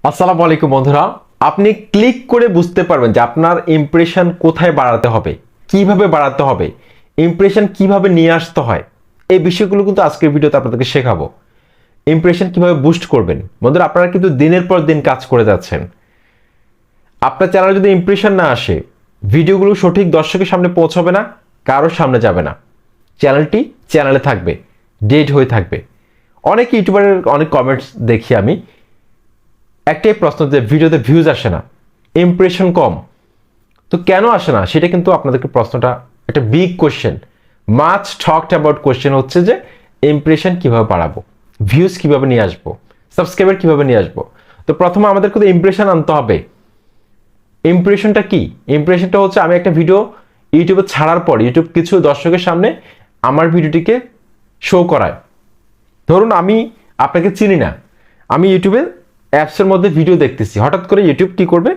আসসালামু আলাইকুম বন্ধুরা, আপনি ক্লিক করে বুঝতে পারবেন যে আপনার ইমপ্রেশন কোথায় বাড়াতে হবে, কিভাবে বাড়াতে হবে, ইমপ্রেশন কিভাবে নিয়ে আসতে হয়। এই বিষয়গুলো কিন্তু আজকের ভিডিওতে আপনাদেরকে শেখাবো। ইমপ্রেশন কিভাবে বুস্ট করবেন। বন্ধুরা, আপনারা কিন্তু দিনের পর দিন কাজ করে যাচ্ছেন, আপনার চ্যানেলে যদি ইমপ্রেশন না আসে, ভিডিওগুলো সঠিক দর্শকের সামনে পৌঁছাবে না, কারোর সামনে যাবে না, চ্যানেলটি চ্যানেলে থাকবে, ডেড হয়ে থাকবে। অনেক ইউটিউবারের অনেক কমেন্টস দেখি আমি, একটাই প্রশ্ন যে ভিডিওতে ভিউজ আসে না, ইমপ্রেশন কম। তো কেন আসে না সেটা কিন্তু আপনাদেরকে প্রশ্নটা একটা big question, much talked about question হচ্ছে যে ইমপ্রেশন কিভাবে বাড়াবো, ভিউজ কিভাবে নিয়ে আসবো, সাবস্ক্রাইবার কিভাবে নিয়ে আসবো। তো প্রথমে আমাদের কিন্তু ইমপ্রেশন আনতে হবে। ইমপ্রেশনটা কি? ইমপ্রেশনটা হচ্ছে আমি একটা ভিডিও ইউটিউবে ছাড়ার পর ইউটিউব কিছু দর্শকের সামনে আমার ভিডিওটিকে শো করায়। ধরুন আমি আপনাকে চিনি না, আমি ইউটিউবে অ্যাপসের মধ্যে ভিডিও দেখতেছি, হঠাৎ করে ইউটিউব কি করবে,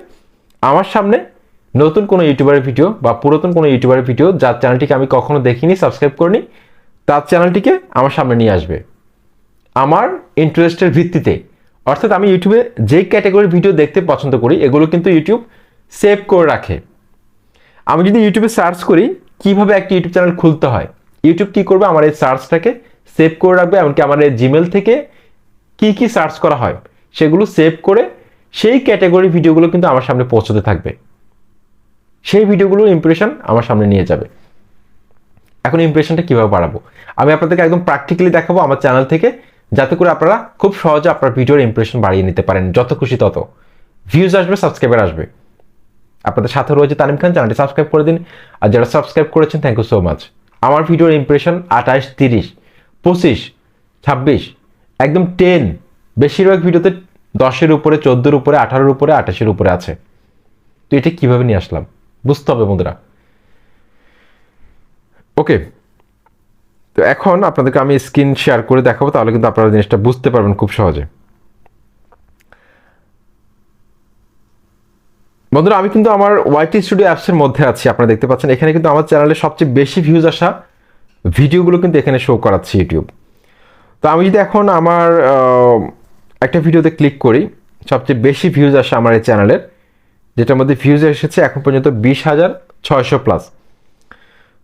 আমার সামনে নতুন কোনো ইউটিউবারের ভিডিও বা পুরাতন কোনো ইউটিউবারের ভিডিও যার চ্যানেলটিকে আমি কখনো দেখিনি, সাবস্ক্রাইব করিনি, তার চ্যানেলটিকে আমার সামনে নিয়ে আসবে আমার ইন্টারেস্টের ভিত্তিতে। অর্থাৎ আমি ইউটিউবে যে ক্যাটাগরির ভিডিও দেখতে পছন্দ করি এগুলো কিন্তু ইউটিউব সেভ করে রাখে। আমি যদি ইউটিউবে সার্চ করি কিভাবে একটি ইউটিউব চ্যানেল খুলতে হয়, ইউটিউব কি করবে, আমার এই সার্চটাকে সেভ করে রাখবে। এমনকি আমার এই জিমেল থেকে কি সার্চ করা হয় সেগুলো সেভ করে সেই ক্যাটাগরি ভিডিওগুলো কিন্তু আমার সামনে পৌঁছতে থাকবে, সেই ভিডিওগুলো ইমপ্রেশন আমার সামনে নিয়ে যাবে। এখন ইমপ্রেশনটা কিভাবে বাড়াবো আমি আপনাদেরকে একদম প্র্যাকটিক্যালি দেখাবো আমার চ্যানেল থেকে, যাতে করে আপনারা খুব সহজে আপনার ভিডিওর ইমপ্রেশন বাড়িয়ে নিতে পারেন। যত খুশি তত ভিউজ আসবে, সাবস্ক্রাইবার আসবে। আপনাদের সাথে রয়েছে তানিম খান, চ্যানেলটি সাবস্ক্রাইব করে দিন। আর যারা সাবস্ক্রাইব করেছেন থ্যাংক ইউ সো মাচ। আমার ভিডিওর ইমপ্রেশন 28, 30, 25, 26, একদম 10, বেশিরভাগ ভিডিওতে 10-এর উপরে, 14-এর উপরে, 18-এর উপরে, 28-এর উপরে আছে। তো এটা কিভাবে নিয়ে আসলাম বুঝতে হবে বন্ধুরা। ওকে, তো এখন আপনাদেরকে আমি স্ক্রিন শেয়ার করে দেখাবো, তাহলে কিন্তু আপনারা জিনিসটা বুঝতে পারবেন খুব সহজে। বন্ধুরা, আমি কিন্তু আমার ওয়াইটি স্টুডিও অ্যাপসের মধ্যে আছি, আপনারা দেখতে পাচ্ছেন। এখানে কিন্তু আমার চ্যানেলে সবচেয়ে বেশি ভিউজ আসা ভিডিওগুলো কিন্তু এখানে শো করাচ্ছে ইউটিউব। তো আমি যদি এখন আমার একটা ভিডিওতে ক্লিক করি, সবচেয়ে বেশি ভিউজ আসে আমার এই চ্যানেলের, যেটার মধ্যে ভিউজ এসেছে এখন পর্যন্ত 20,600+।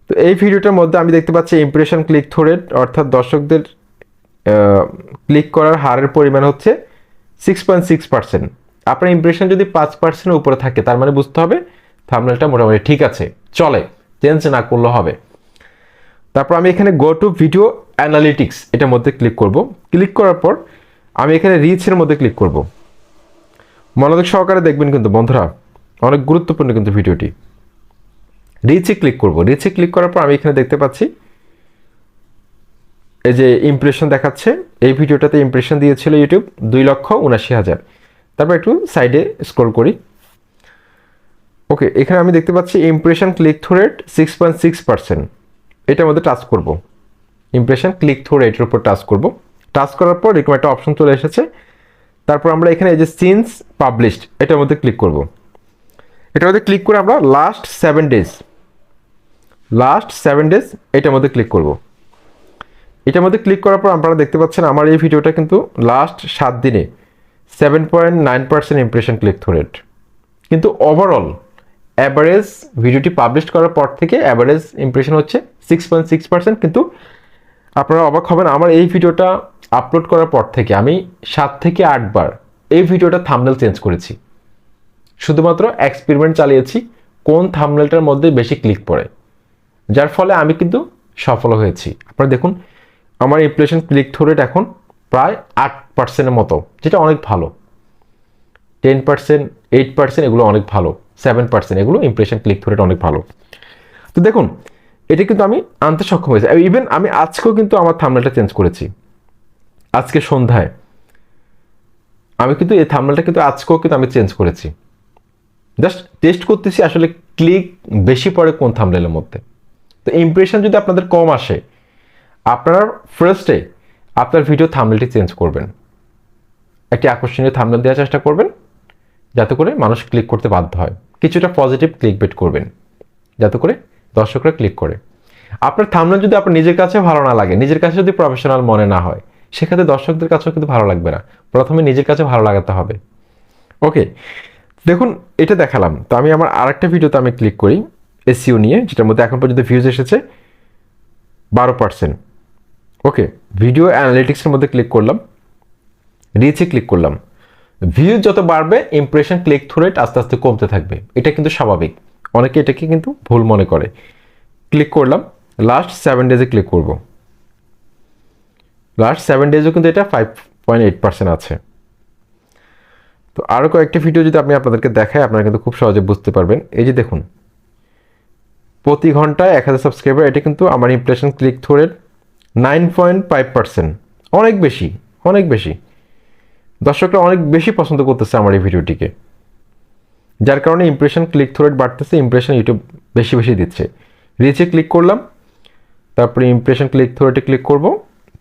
তো এই ভিডিওটার মধ্যে আমি দেখতে পাচ্ছি ইমপ্রেশন ক্লিক থ্রু রেট, অর্থাৎ দর্শকদের ক্লিক করার হারের পরিমাণ হচ্ছে 6.6%। আপনার ইমপ্রেশন যদি 5%-এর উপরে থাকে তার মানে বুঝতে হবে থাম্বনেলটা মোটামুটি ঠিক আছে, চলে, চেঞ্জ না করলে হবে। তারপর আমি এখানে গো টু ভিডিও অ্যানালিটিক্স এটার মধ্যে ক্লিক করব। ক্লিক করার পর আমি এখানে রিচের মধ্যে ক্লিক করব। মনোযোগ সহকারে দেখবেন কিন্তু বন্ধুরা, অনেক গুরুত্বপূর্ণ কিন্তু ভিডিওটি। রিচে ক্লিক করব। রিচে ক্লিক করার পর আমি এখানে দেখতে পাচ্ছি এই যে ইমপ্রেশন দেখাচ্ছে, এই ভিডিওটাতে ইমপ্রেশন দিয়েছিল ইউটিউব 2,79,000। তারপর একটু সাইডে স্ক্রল করি। ওকে, এখানে আমি দেখতে পাচ্ছি ইমপ্রেশন ক্লিক থ্রু রেট 6.6%। এটার মধ্যে টাচ করব, ইমপ্রেশন ক্লিক থ্রু রেটের উপর টাচ করব। টাচ করার পর এরকম একটা অপশন চলে এসেছে। তারপর আমরা এখানে এই যে সিন্স পাবলিশড এটার মধ্যে ক্লিক করব। এটার মধ্যে ক্লিক করে আমরা লাস্ট 7 ডেজ এটার মধ্যে ক্লিক করব। এটার মধ্যে ক্লিক করার পর আপনারা দেখতে পাচ্ছেন আমার এই ভিডিওটা কিন্তু লাস্ট 7 দিনে 7.9% ইমপ্রেশন ক্লিক থ্রু রেট। কিন্তু ওভারঅল অ্যাভারেজ ভিডিওটি পাবলিশ করার পর থেকে অ্যাভারেজ ইমপ্রেশন হচ্ছে 6.6%। কিন্তু আপনারা অবাক হবেন, আমার এই ভিডিওটা আপলোড করার পর থেকে আমি 7 থেকে 8 বার এই ভিডিওটা থাম্বনেল চেঞ্জ করেছি। শুধুমাত্র এক্সপেরিমেন্ট চালিয়েছি কোন থাম্বনেলটার মধ্যে বেশি ক্লিক পড়ে, যার ফলে আমি কিন্তু সফল হয়েছি। আপনারা দেখুন আমার ইমপ্রেশন ক্লিক থ্রু রেট এখন প্রায় 8%-এর মতো, যেটা অনেক ভালো। 10%, 8% এগুলো অনেক ভালো, 7% এগুলো ইমপ্রেশন ক্লিক থ্রু রেট অনেক ভালো। তো দেখুন এটা কিন্তু আমি আনতে সক্ষম হয়েছি। ইভেন আমি আজকেও কিন্তু আমার থাম্বনেলটা চেঞ্জ করেছি, আজকে সন্ধ্যায় আমি কিন্তু এই থাম্বনেলটা কিন্তু আজকেও কিন্তু আমি চেঞ্জ করেছি। জাস্ট টেস্ট করতেছি আসলে ক্লিক বেশি পড়ে কোন থাম্বনেলের মধ্যে। তো ইমপ্রেশন যদি আপনাদের কম আসে, আপনারা ফার্স্টে আপনার ভিডিও থাম্বনেলটি চেঞ্জ করবেন, একটি আকর্ষণীয় থাম্বনেল দেওয়ার চেষ্টা করবেন যাতে করে মানুষ ক্লিক করতে বাধ্য হয়। কিছুটা পজিটিভ ক্লিক বেট করবেন যাতে করে দর্শকরা ক্লিক করে। আপনার থাম্বনেল যদি আপনার নিজের কাছে ভালো না লাগে, নিজের কাছে যদি প্রফেশনাল মনে না হয়, সেক্ষেত্রে দর্শকদের কাছেও কিন্তু ভালো লাগবে না। প্রথমে নিজের কাছে ভালো লাগাতে হবে। ওকে, দেখুন এটা দেখালাম। তো আমি আমার আরেকটা ভিডিওতে আমি ক্লিক করি এসইও নিয়ে, যেটার মধ্যে এখন পর্যন্ত ভিউজ এসেছে 12%। ওকে, ভিডিও অ্যানালিটিক্সের মধ্যে ক্লিক করলাম, রিচে ক্লিক করলাম। ভিউজ যত বাড়বে ইমপ্রেশন ক্লিক থ্রু রেট আস্তে আস্তে কমতে থাকবে, এটা কিন্তু স্বাভাবিক। অনেকে এটাকে কিন্তু ভুল মনে করে। ক্লিক করলাম, লাস্ট 7 ডেজে ক্লিক করব। লাস্ট 7 ডেজও কিন্তু এটা 5.8% আছে। তো আরও কয়েকটা ভিডিও যদি আমি আপনাদেরকে দেখাই, আপনারা কিন্তু খুব সহজে বুঝতে পারবেন। এই যে দেখুন, প্রতি ঘন্টায় 1000 সাবস্ক্রাইবার, এটা কিন্তু আমার ইমপ্রেশন ক্লিক থ্রু রেট 9.5%। অনেক বেশি, অনেক বেশি। দর্শকরা অনেক বেশি পছন্দ করতেছে আমার এই ভিডিওটিকে, যার কারণে ইমপ্রেশন ক্লিক থ্রু রেট বাড়তেছে, ইমপ্রেশন ইউটিউব বেশি বেশি দিচ্ছে। রিচে ক্লিক করলাম, তারপরে ইমপ্রেশন ক্লিক থ্রু রেটে ক্লিক করব,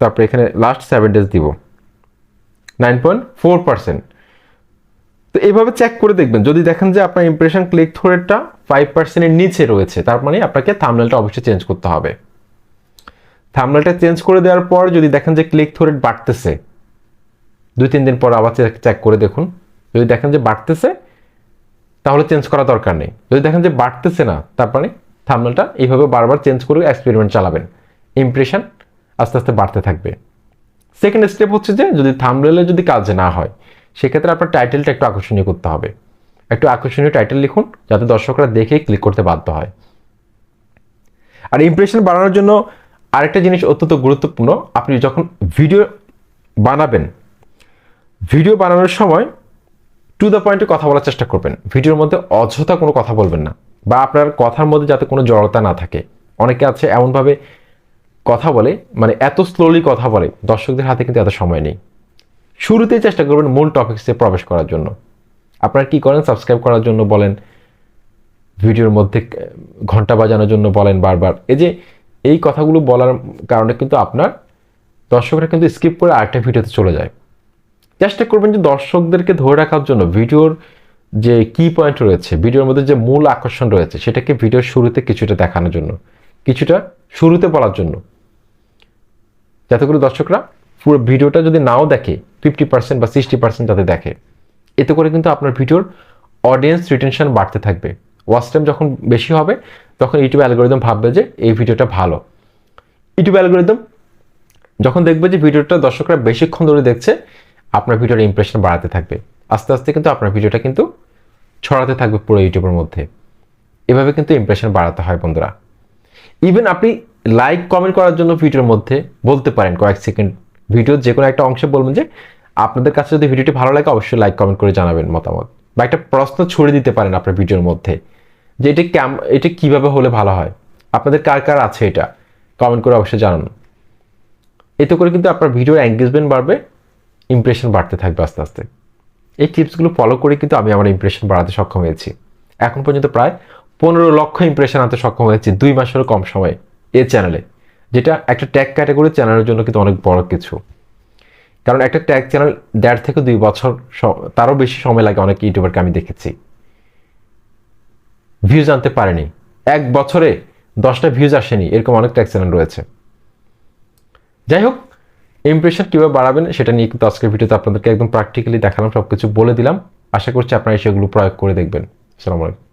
তারপরে এখানে লাস্ট 7 ডেজ দিব 9.4%। তো এইভাবে চেক করে দেখবেন, যদি দেখেন যে আপনার ইমপ্রেশন ক্লিক থ্রু রেটটা 5%-এর নিচে রয়েছে, তার মানে আপনাকে থাম্বনেলটা অবশ্যই চেঞ্জ করতে হবে। থাম্বনেলটা চেঞ্জ করে দেওয়ার পর যদি দেখেন যে ক্লিক থ্রু রেট বাড়তেছে, 2-3 দিন পর আবার চেক করে দেখুন। যদি দেখেন যে বাড়তেছে, তাহলে চেঞ্জ করা দরকার নেই। যদি দেখেন যে বাড়তেছে না, তার মানে থাম্বনেলটা এইভাবে বারবার চেঞ্জ করে এক্সপেরিমেন্ট চালাবেন, ইমপ্রেশন আস্তে আস্তে বাড়তে থাকবে। সেকেন্ড স্টেপ হচ্ছে যে যদি থাম্বনেলে যদি কাজ না হয়, সেক্ষেত্রে আপনার টাইটেলটা একটু আকর্ষণীয় করতে হবে। একটু আকর্ষণীয় টাইটেল লিখুন, যাতে দর্শকরা দেখে ক্লিক করতে বাধ্য হয়। আর ইমপ্রেশন বাড়ানোর জন্য আরেকটা জিনিস অত্যন্ত গুরুত্বপূর্ণ, আপনি যখন ভিডিও বানাবেন, ভিডিও বানানোর সময় টু দ্য পয়েন্টে কথা বলার চেষ্টা করবেন। ভিডিওর মধ্যে অযথা কোনো কথা বলবেন না, বা আপনার কথার মধ্যে যাতে কোনো জড়তা না থাকে। অনেকে আছে এমনভাবে কথা বলে, মানে এত স্লোলি কথা বলে, দর্শকদের হাতে কিন্তু এত সময় নেই। শুরুতেই চেষ্টা করবেন মূল টপিক্সে প্রবেশ করার জন্য। আপনারা কি করেন, সাবস্ক্রাইব করার জন্য বলেন, ভিডিওর মধ্যে ঘন্টা বাজানোর জন্য বলেন বারবার। এই যে এই কথাগুলো বলার কারণে কিন্তু আপনার দর্শকরা কিন্তু স্কিপ করে আরেকটা ভিডিওতে চলে যায়। চেষ্টা করবেন যে দর্শকদেরকে ধরে রাখার জন্য ভিডিওর যে কি পয়েন্ট রয়েছে, ভিডিওর মধ্যে যে মূল আকর্ষণ রয়েছে, সেটাকে ভিডিওর শুরুতে কিছুটা দেখানোর জন্য, কিছুটা শুরুতে বলার জন্য, যাতে করে দর্শকরা পুরো ভিডিওটা যদি নাও দেখে 50% বা 60% যাতে দেখে। এতে করে কিন্তু আপনার ভিডিওর অডিয়েন্স রিটেনশন বাড়তে থাকবে। ওয়াচ টাইম যখন বেশি হবে, তখন ইউটিউব অ্যালগোরিদম ভাববে যে এই ভিডিওটা ভালো। ইউটিউব অ্যালগোরিদম যখন দেখবে যে ভিডিওটা দর্শকরা বেশিক্ষণ ধরে দেখছে, আপনার ভিডিওর ইমপ্রেশন বাড়াতে থাকবে। আস্তে আস্তে কিন্তু আপনার ভিডিওটা কিন্তু ছড়াতে থাকবে পুরো ইউটিউবের মধ্যে। এভাবে কিন্তু ইমপ্রেশন বাড়াতে হয় বন্ধুরা। ইভেন আপনি লাইক কমেন্ট করার জন্য ভিডিওর মধ্যে বলতে পারেন, কয়েক সেকেন্ড ভিডিওর যে কোনো একটা অংশে বলবেন যে আপনাদের কাছে যদি ভিডিওটি ভালো লাগে অবশ্যই লাইক কমেন্ট করে জানাবেন মতামত, বা একটা প্রশ্ন ছড়িয়ে দিতে পারেন আপনার ভিডিওর মধ্যে যে এটা কিভাবে হলে ভালো হয়, আপনাদের কার কার আছে, এটা কমেন্ট করে অবশ্যই জানান। এতে করে কিন্তু আপনার ভিডিওর এঙ্গেজমেন্ট বাড়বে, ইমপ্রেশন বাড়তে থাকবে আস্তে আস্তে। এই টিপসগুলো ফলো করে কিন্তু আমি আমার ইমপ্রেশন বাড়াতে সক্ষম হয়েছি। এখন পর্যন্ত প্রায় 15 লক্ষ ইমপ্রেশন আনতে সক্ষম হয়েছি 2 মাসেরও কম সময়ে এই চ্যানেলে, যেটা একটা ট্যাগ ক্যাটাগরি চ্যানেলের জন্য কিন্তু অনেক বড় কিছু। কারণ একটা ট্যাগ চ্যানেল 1.5 থেকে 2 বছর, তারও বেশি সময় লাগে অনেক ইউটিউবারকে আমি দেখেছি, ভিউজ আনতে পারেনি। 1 বছরে 10টা ভিউজ আসেনি, এরকম অনেক ট্যাগ চ্যানেল রয়েছে। যাই হোক, ইমপ্রেশন কীভাবে বাড়াবেন সেটা নিয়ে কিন্তু আজকের ভিডিওতে আপনাদেরকে একদম প্র্যাকটিক্যালি দেখালাম, সব কিছু বলে দিলাম। আশা করছি আপনারা সেগুলো প্রয়োগ করে দেখবেন। আসসালামু আলাইকুম।